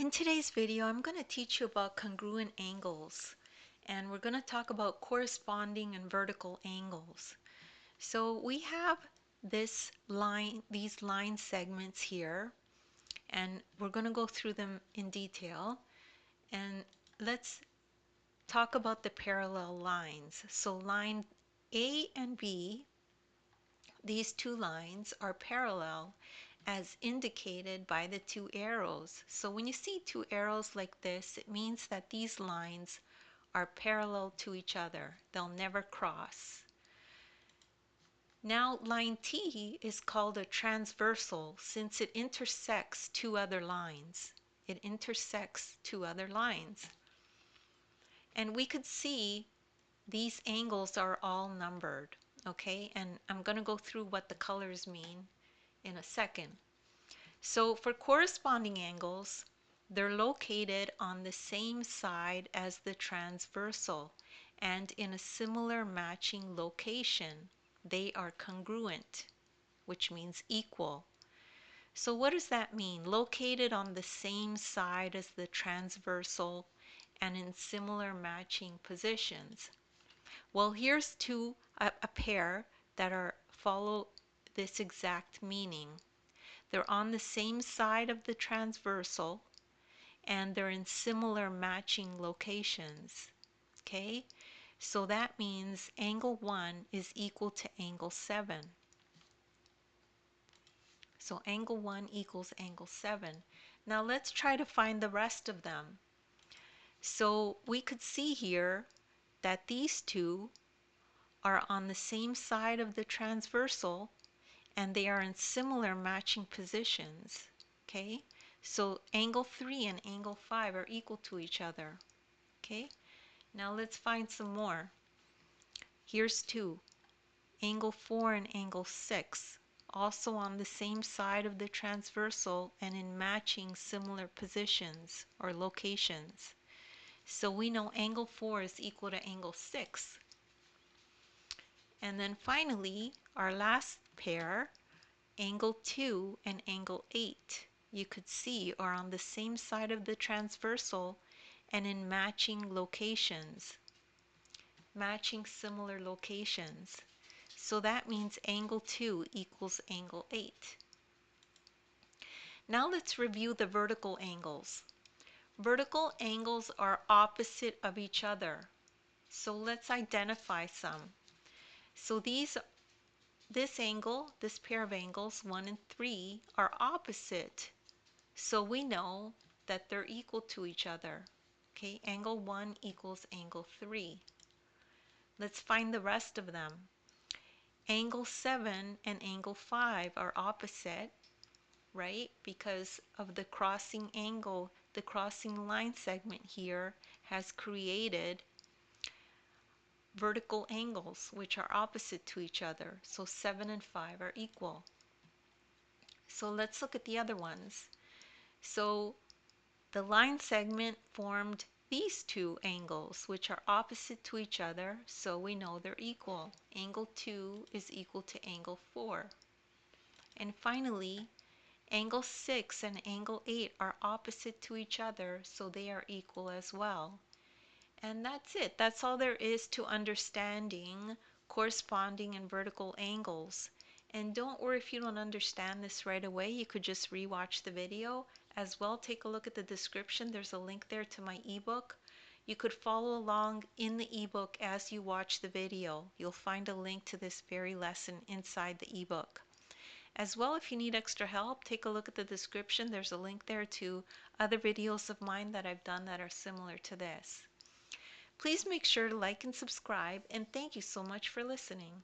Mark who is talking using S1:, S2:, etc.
S1: In today's video, I'm going to teach you about congruent angles, and we're going to talk about corresponding and vertical angles. So we have these line segments here, and we're going to go through them in detail. And let's talk about the parallel lines. So line A and B, these two lines are parallel as indicated by the two arrows. So when you see two arrows like this, it means that these lines are parallel to each other. They'll never cross. Now line T is called a transversal since it intersects two other lines. It intersects two other lines. And we could see these angles are all numbered, okay? And I'm going to go through what the colors mean in a second. So for corresponding angles, they're located on the same side as the transversal and in a similar matching location. They are congruent, which means equal. So what does that mean? Located on the same side as the transversal and in similar matching positions. Well, here's a pair that follow this exact meaning. They're on the same side of the transversal and they're in similar matching locations. Okay, so that means angle 1 is equal to angle 7. So angle 1 equals angle 7. Now let's try to find the rest of them. So we could see here that these two are on the same side of the transversal and they are in similar matching positions. Okay, so angle 3 and angle 5 are equal to each other. Okay, now let's find some more. Here's two. Angle 4 and angle 6, also on the same side of the transversal and in matching similar positions or locations. So we know angle 4 is equal to angle 6. And then finally, our last pair, angle 2 and angle 8, you could see are on the same side of the transversal and in matching locations, matching similar locations. So that means angle 2 equals angle 8. Now let's review the vertical angles. Vertical angles are opposite of each other. So let's identify some. So this angle, this pair of angles, 1 and 3, are opposite. So we know that they're equal to each other. Okay, angle 1 equals angle 3. Let's find the rest of them. Angle 7 and angle 5 are opposite, right? Because of the crossing angle, the crossing line segment here has created vertical angles which are opposite to each other. So 7 and 5 are equal. So let's look at the other ones. So the line segment formed these two angles which are opposite to each other, so we know they're equal. Angle 2 is equal to angle 4. And finally, angle 6 and angle 8 are opposite to each other, so they are equal as well. And that's it. That's all there is to understanding corresponding and vertical angles. And don't worry if you don't understand this right away. You could just rewatch the video. As well, take a look at the description. There's a link there to my ebook. You could follow along in the ebook as you watch the video. You'll find a link to this very lesson inside the ebook. As well, if you need extra help, take a look at the description. There's a link there to other videos of mine that I've done that are similar to this. Please make sure to like and subscribe, and thank you so much for listening.